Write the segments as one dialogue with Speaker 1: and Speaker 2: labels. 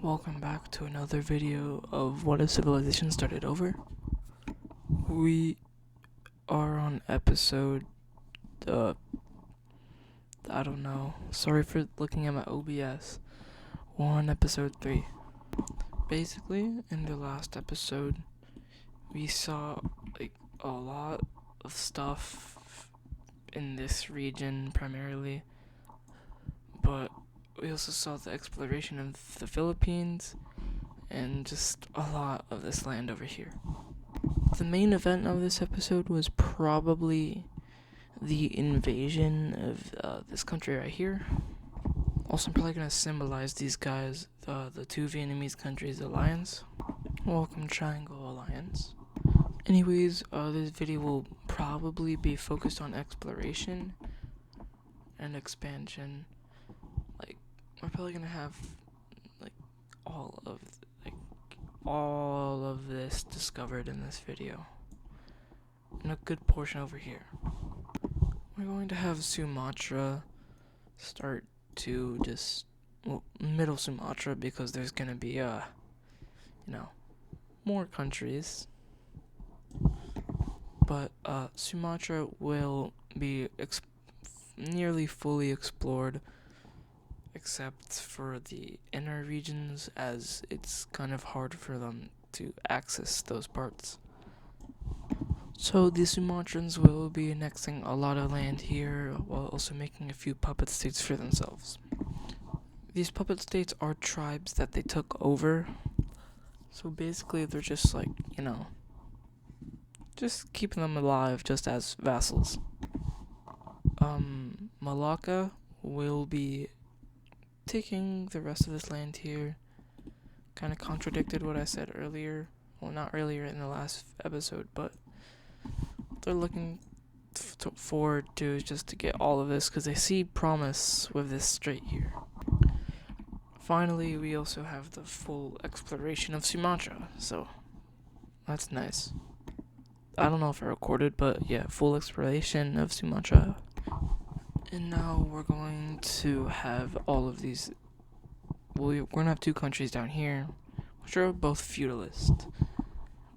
Speaker 1: Welcome back to another video of What If Civilization Started Over. We are on episode, I don't know. Sorry for looking at my OBS. We're on episode 3. Basically, in the last episode, we saw a lot of stuff in this region primarily, but we also saw the exploration of the Philippines and just a lot of this land over here. The main event of this episode was probably the invasion of this country right here. Also, I'm probably going to symbolize these guys, the two Vietnamese countries alliance. Welcome Triangle Alliance. Anyways, this video will probably be focused on exploration and expansion. We're probably gonna have all of this discovered in this video, and a good portion over here. We're going to have Sumatra start to middle Sumatra, because there's gonna be more countries, but Sumatra will be nearly fully explored, except for the inner regions, as it's kind of hard for them to access those parts. So the Sumatrans will be annexing a lot of land here, while also making a few puppet states for themselves. These puppet states are tribes that they took over, so basically they're just just keeping them alive just as vassals. Malacca will be taking the rest of this land here. Kind of contradicted what I said earlier. Well, not earlier in the last episode, but they're looking forward to just to get all of this because they see promise with this strait here. Finally, we also have the full exploration of Sumatra, so that's nice. I don't know if I recorded, but yeah, full exploration of Sumatra. And now we're going to have all of these. We're going to have two countries down here, which are both feudalist.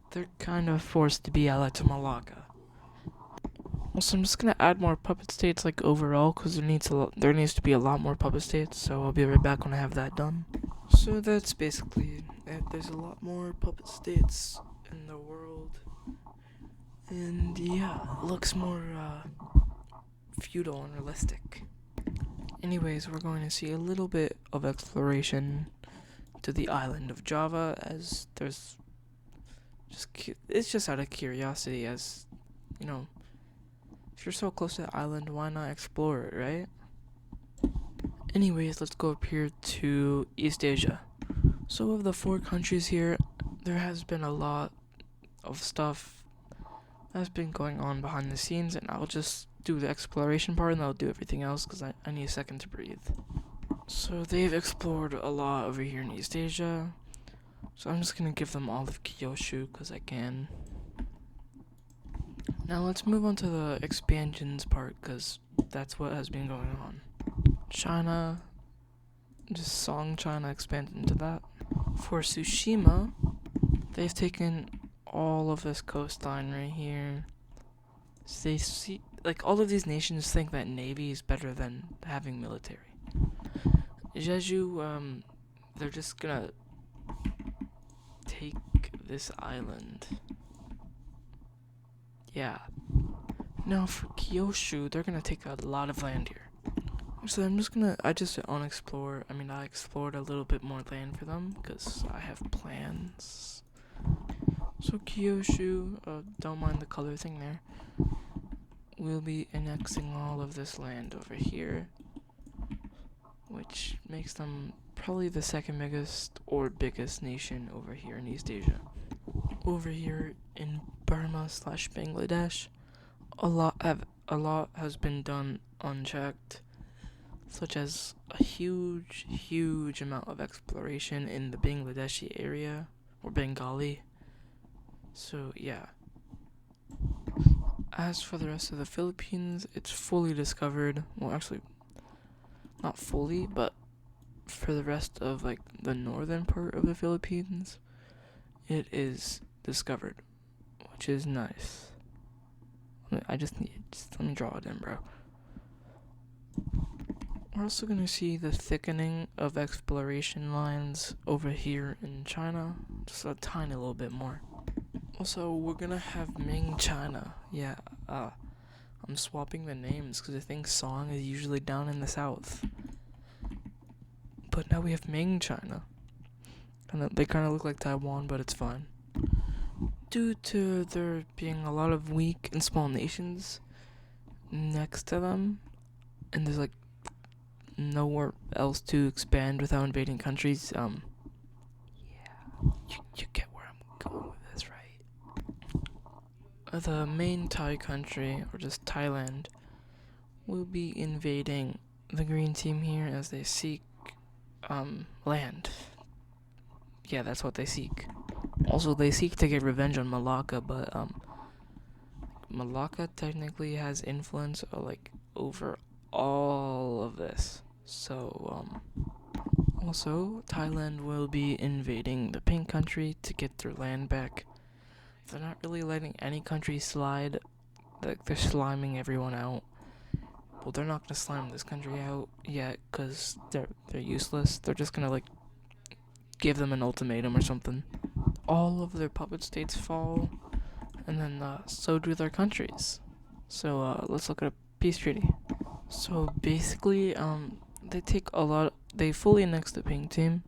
Speaker 1: They're kind of forced to be allied to Malacca. Also, I'm just going to add more puppet states overall, because there needs to be a lot more puppet states, so I'll be right back when I have that done. So that's basically it. There's a lot more puppet states in the world. And yeah, it looks more feudal and realistic. Anyways, we're going to see a little bit of exploration to the island of Java, as it's just out of curiosity, as if you're so close to the island, why not explore it, right? Anyways, let's go up here to East Asia. So of the 4 countries here, there has been a lot of stuff that's been going on behind the scenes, and I'll just do the exploration part and I'll do everything else because I need a second to breathe. So they've explored a lot over here in East Asia, so I'm just gonna give them all of Kyushu because I can. Now let's move on to the expansions part, because that's what has been going on. China, just Song China expanded into that. For Tsushima, they've taken all of this coastline right here. So they see, all of these nations think that navy is better than having military. Jeju, they're just gonna take this island. Yeah. Now for Kyushu, they're gonna take a lot of land here. So I explored a little bit more land for them, because I have plans. So Kyushu, don't mind the color thing there, we'll be annexing all of this land over here, which makes them probably the second biggest or biggest nation over here in East Asia. Over here in Burma/Bangladesh, a lot has been done unchecked, such as a huge amount of exploration in the Bangladeshi area, or Bengali. So yeah. As for the rest of the Philippines, it's fully discovered. Well, actually, not fully, but for the rest of like the northern part of the Philippines, it is discovered, which is nice. Just let me draw it in, bro. We're also gonna see the thickening of exploration lines over here in China, just a tiny little bit more. Also, we're gonna have Ming China. Yeah, I'm swapping the names because I think Song is usually down in the south. But now we have Ming China. And they kind of look like Taiwan, but it's fine. Due to there being a lot of weak and small nations next to them, and there's like nowhere else to expand without invading countries, you get where I'm going with this, right? The main Thai country, or just Thailand, will be invading the green team here as they seek land. Yeah, that's what they seek. Also, they seek to get revenge on Malacca, but Malacca technically has influence over all of this. So also Thailand will be invading the pink country to get their land back. They're not really letting any country slide. Like, they're sliming everyone out. Well, they're not gonna slime this country out yet because they're useless. They're just gonna give them an ultimatum or something. All of their puppet states fall, and then so do their countries. So let's look at a peace treaty. So basically, they fully annex the pink team,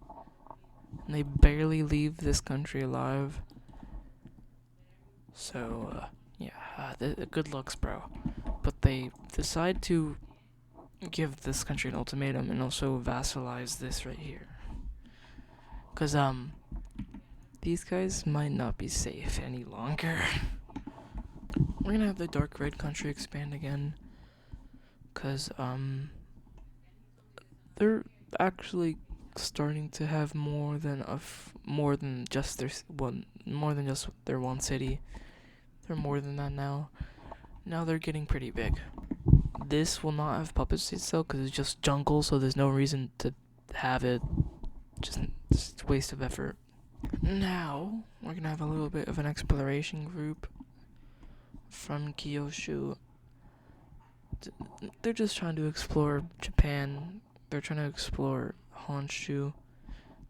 Speaker 1: and they barely leave this country alive. So good looks, bro. But they decide to give this country an ultimatum and also vassalize this right here. Cause these guys might not be safe any longer. We're gonna have the dark red country expand again. Cause they're actually starting to have more than just their one city. They're more than that now. Now they're getting pretty big. This will not have puppet states though, because it's just jungle, so there's no reason to have it. Just a waste of effort. Now we're gonna have a little bit of an exploration group from Kyushu. They're just trying to explore Japan. They're trying to explore Honshu.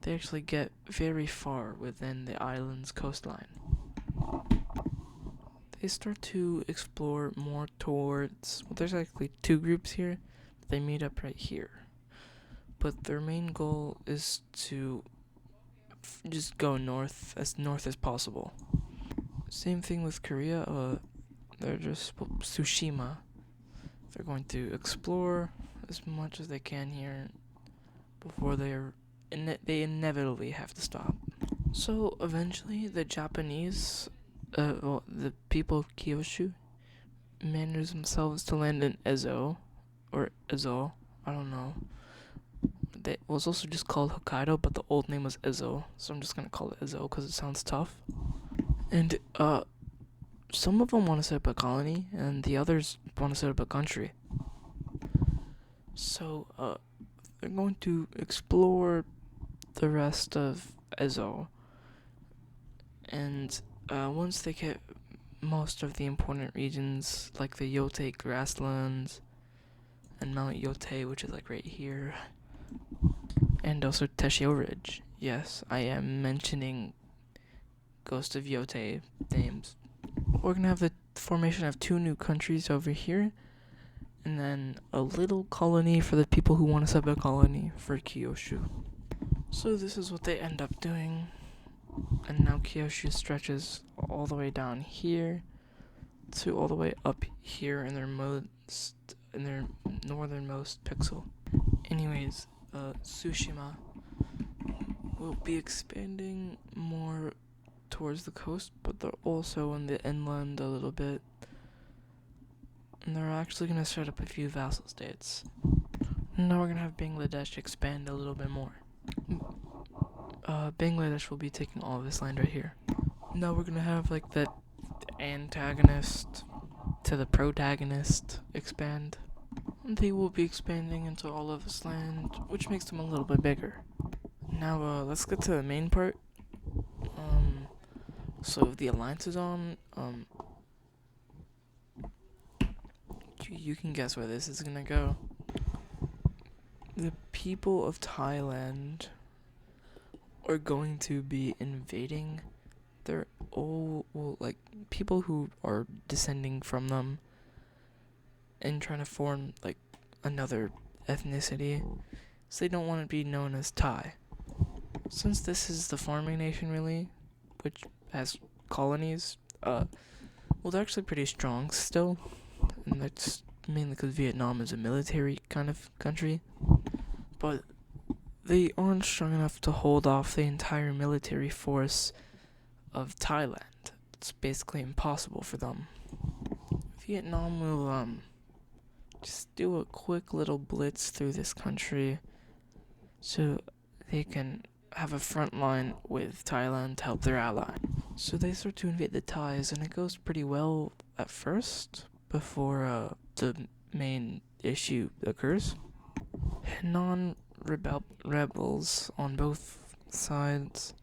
Speaker 1: They actually get very far within the island's coastline. They start to explore more towards, there's actually two groups here. They meet up right here. But their main goal is to just go north as possible. Same thing with Korea. They're just Tsushima. They're going to explore as much as they can here before they inevitably have to stop. So eventually the Japanese, the people of Kyushu, manage themselves to land in Ezo, or Ezo, I don't know. It was also just called Hokkaido, but the old name was Ezo, so I'm just gonna call it Ezo because it sounds tough. And some of them want to set up a colony, and the others want to set up a country. So they're going to explore the rest of Ezo, and once they get most of the important regions, like the Yote grasslands and Mount Yote, which is like right here, and also Teshio Ridge. Yes, I am mentioning Ghost of Yote names. We're gonna have the formation of two new countries over here, and then a little colony for the people who want to set up a colony for Kyushu. So this is what they end up doing. And now Kyushu stretches all the way down here to all the way up here in their northernmost pixel. Anyways, Tsushima will be expanding more towards the coast, but they're also in the inland a little bit. And they're actually going to set up a few vassal states. Now we're going to have Bangladesh expand a little bit more. Bangladesh will be taking all of this land right here. Now we're going to have like the antagonist to the protagonist expand. they will be expanding into all of this land, which makes them a little bit bigger. Now, let's get to the main part. So the alliance is on. You can guess where this is gonna go. The people of Thailand are going to be invading their people who are descending from them and trying to form another ethnicity, so they don't want to be known as Thai. Since this is the farming nation really, which has colonies, they're actually pretty strong still, and that's mainly because Vietnam is a military kind of country, but they aren't strong enough to hold off the entire military force of Thailand. It's basically impossible for them. Vietnam will just do a quick little blitz through this country so they can have a front line with Thailand to help their ally. So they start to invade the Thais, and it goes pretty well at first before the main issue occurs. Rebels on both sides.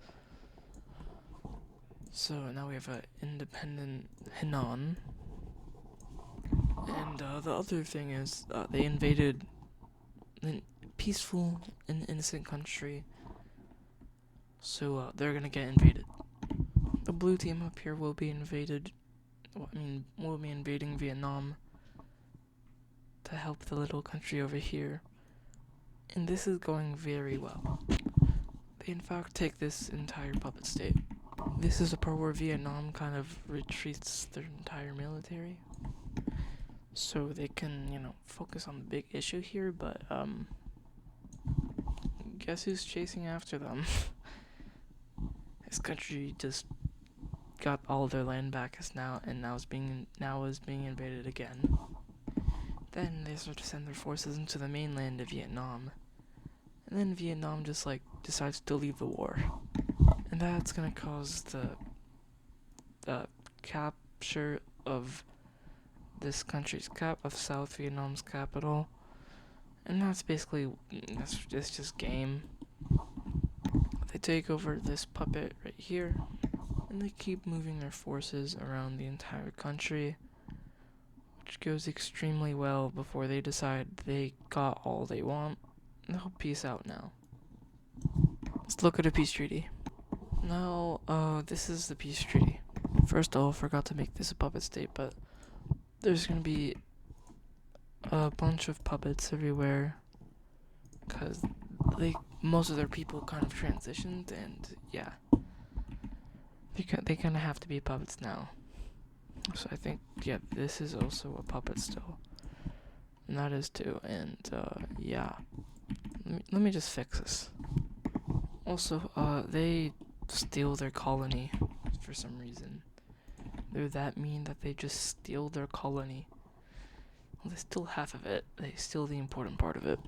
Speaker 1: So now we have an independent Henan. And the other thing is they invaded a peaceful and innocent country. So they're gonna get invaded. The blue team up here will be invaded. Will be invading Vietnam to help the little country over here. And this is going very well. They in fact take this entire puppet state. This is the part where Vietnam kind of retreats their entire military, so they can, focus on the big issue here, but guess who's chasing after them? This country just got all their land back now is being invaded again. Then they start to send their forces into the mainland of Vietnam. And then Vietnam just decides to leave the war. And that's gonna cause the capture of this country's of South Vietnam's capital. And that's basically it's just game. They take over this puppet right here, and they keep moving their forces around the entire country, which goes extremely well before they decide they got all they want. They'll peace out now. Let's look at a peace treaty. Now, this is the peace treaty. First of all, I forgot to make this a puppet state, but there's gonna be a bunch of puppets everywhere, because most of their people kind of transitioned, and yeah, they kind of have to be puppets now. So I think, yeah, this is also a puppet still, and that is too, and yeah, let me just fix this. Also, they steal their colony for some reason. They're that mean that they just steal their colony. Well, they steal half of it. They steal the important part of it.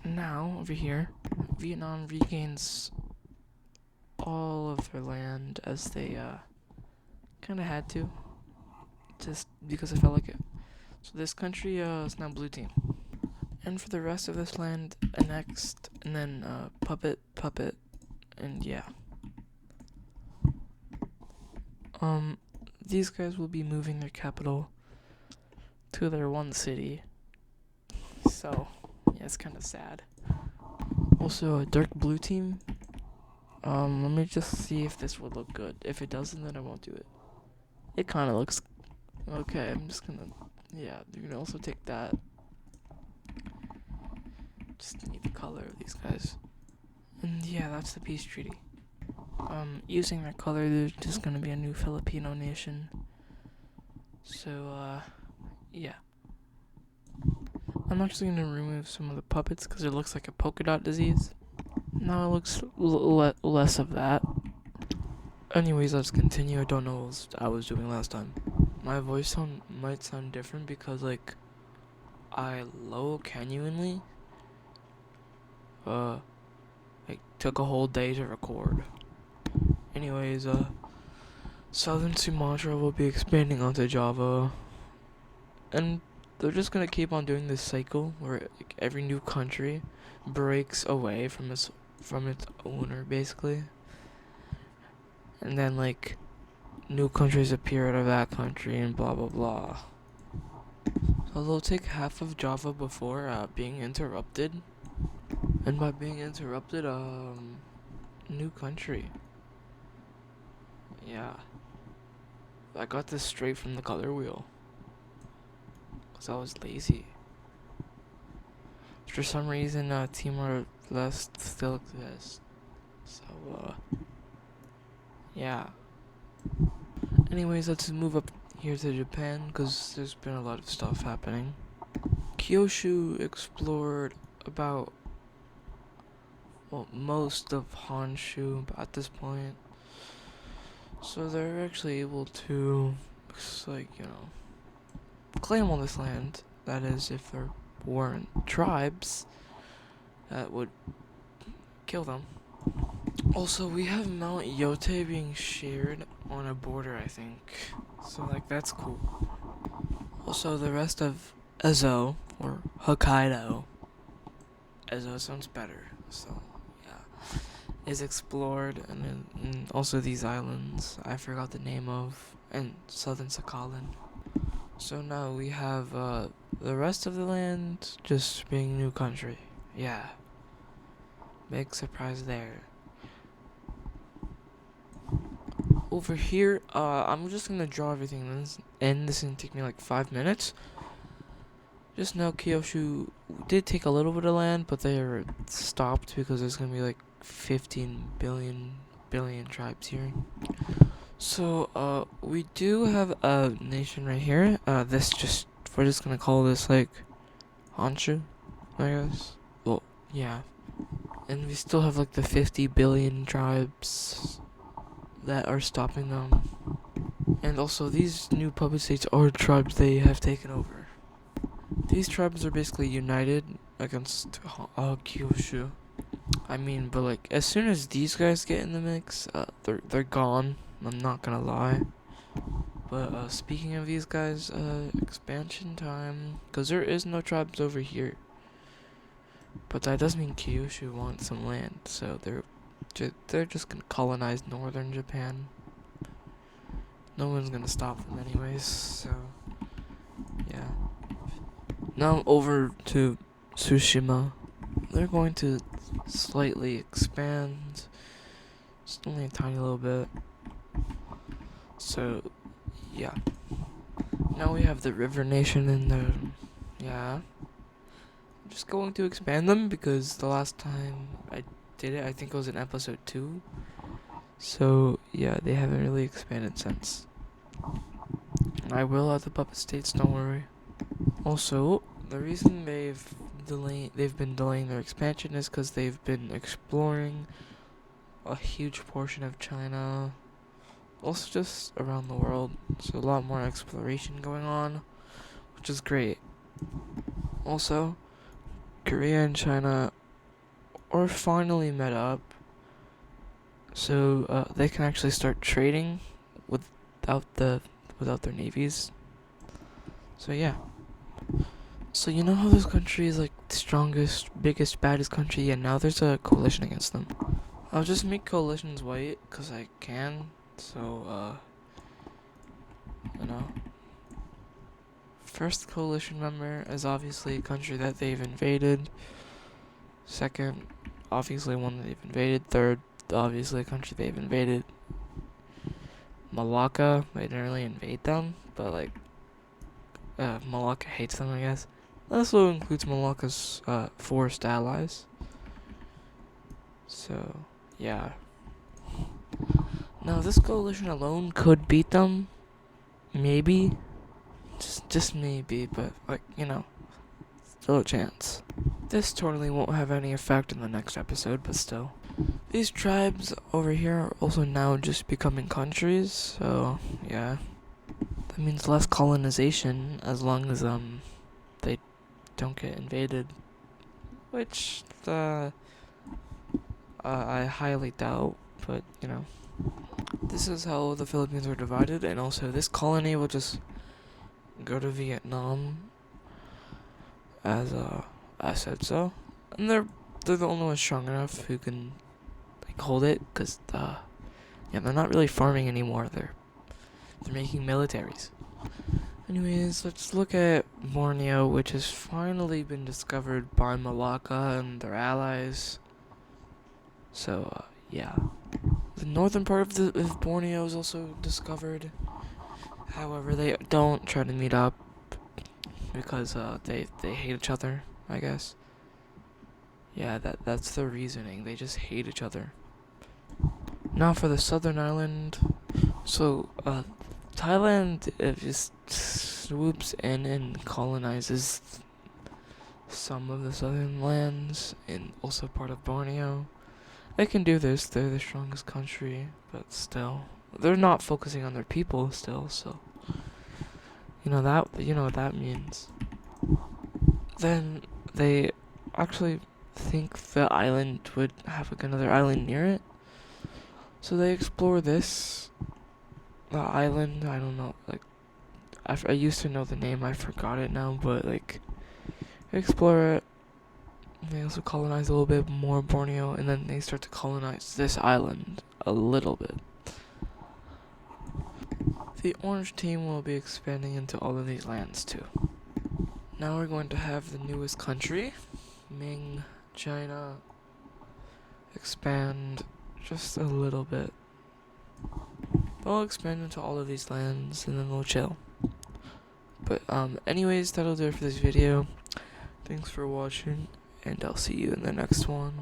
Speaker 1: Now, over here, Vietnam regains all of their land as they kind of had to, just because I felt like it. So this country is now blue team. And for the rest of this land, annexed, and then puppet, and yeah. These guys will be moving their capital to their one city. So, yeah, it's kind of sad. Also, a dark blue team. Let me just see if this would look good. If it doesn't, then I won't do it. It kind of looks okay. I'm just gonna, yeah, you can also take that. Just need the color of these guys. And yeah, that's the peace treaty. Using that color, there's just gonna be a new Filipino nation. So, yeah. I'm actually gonna remove some of the puppets because it looks like a polka dot disease. Now it looks less of that. Anyways, let's continue. I don't know what I was doing last time. My voice might sound different because, I genuinely took a whole day to record. Anyways, Southern Sumatra will be expanding onto Java, and they're just gonna keep on doing this cycle where like, every new country breaks away from its owner, basically, and then like new countries appear out of that country and blah blah blah. So they'll take half of Java before being interrupted, and by being interrupted, new country. Yeah, I got this straight from the color wheel, cause I was lazy. For some reason, Timor-Leste still exists. So, yeah. Anyways, let's move up here to Japan, because there's been a lot of stuff happening. Kyushu explored about, well, most of Honshu at this point. So they're actually able to, like, claim all this land. That is, if there weren't tribes that would kill them. Also, we have Mount Yote being shared on a border, I think. So, like, that's cool. Also, the rest of Ezo, or Hokkaido, Ezo sounds better, so, yeah, is explored, and also these islands I forgot the name of, and southern Sakhalin. So now we have, the rest of the land just being new country. Yeah. Big surprise there. Over here, I'm just gonna draw everything and this is gonna take me like 5 minutes. Just now, Kyushu did take a little bit of land, but they are stopped because there's gonna be like 15 billion tribes here. So, we do have a nation right here. We're just gonna call this like Honshu, I guess. Well, yeah. And we still have like the 50 billion tribes that are stopping them. And also, these new puppet states are tribes they have taken over. These tribes are basically united against Kyushu. I mean, but like, as soon as these guys get in the mix, they're gone. I'm not gonna lie. But speaking of these guys, expansion time, because there is no tribes over here. But that does mean Kyushu wants some land, so they're just gonna colonize northern Japan. No one's gonna stop them anyways, so yeah. Now over to Tsushima. They're going to slightly expand, just only a tiny little bit. So yeah. Now we have the River Nation and yeah. I'm just going to expand them because the last time I did it, I think it was in episode 2. So yeah, they haven't really expanded since. And I will at the puppet states, don't worry. Also, the reason they've been delaying their expansion is because they've been exploring a huge portion of China, also just around the world. So a lot more exploration going on, which is great. Also, Korea and China are finally met up, so they can actually start trading without their navies. So yeah. So you know how this country is like the strongest, biggest, baddest country? Yeah, now there's a coalition against them. I'll just make coalitions white, cause I can. So, first coalition member is obviously a country that they've invaded. Second, obviously one that they've invaded. Third, obviously a country they've invaded. Malacca, they didn't really invade them, but like, Malacca hates them, I guess. That also includes Malacca's forest allies. So, yeah. Now, this coalition alone could beat them. Maybe. Just maybe, but, like, still a chance. This totally won't have any effect in the next episode, but still. These tribes over here are also now just becoming countries, so, yeah. That means less colonization, as long as, they don't get invaded. Which, I highly doubt, but, This is how the Philippines are divided, and also this colony will just go to Vietnam, as I said so, and they're the only ones strong enough who can like hold it, cause yeah, they're not really farming anymore. They're making militaries. Anyways, let's look at Borneo, which has finally been discovered by Malacca and their allies. So yeah, the northern part of Borneo is also discovered. However, they don't try to meet up because they hate each other, I guess. Yeah, that's the reasoning. They just hate each other. Now for the southern island. So Thailand just swoops in and colonizes some of the southern lands and also part of Borneo. They can do this. They're the strongest country, but still, they're not focusing on their people still. So you know what that means. Then they actually think the island would have like another island near it, so they explore this island. I don't know, like I used to know the name, I forgot it now, but like they explore it. They also colonize a little bit more Borneo, and then they start to colonize this island a little bit. The orange team will be expanding into all of these lands too. Now we're going to have the newest country, Ming, China, expand just a little bit. They'll expand into all of these lands and then they'll chill. But anyways, that'll do it for this video. Thanks for watching, and I'll see you in the next one.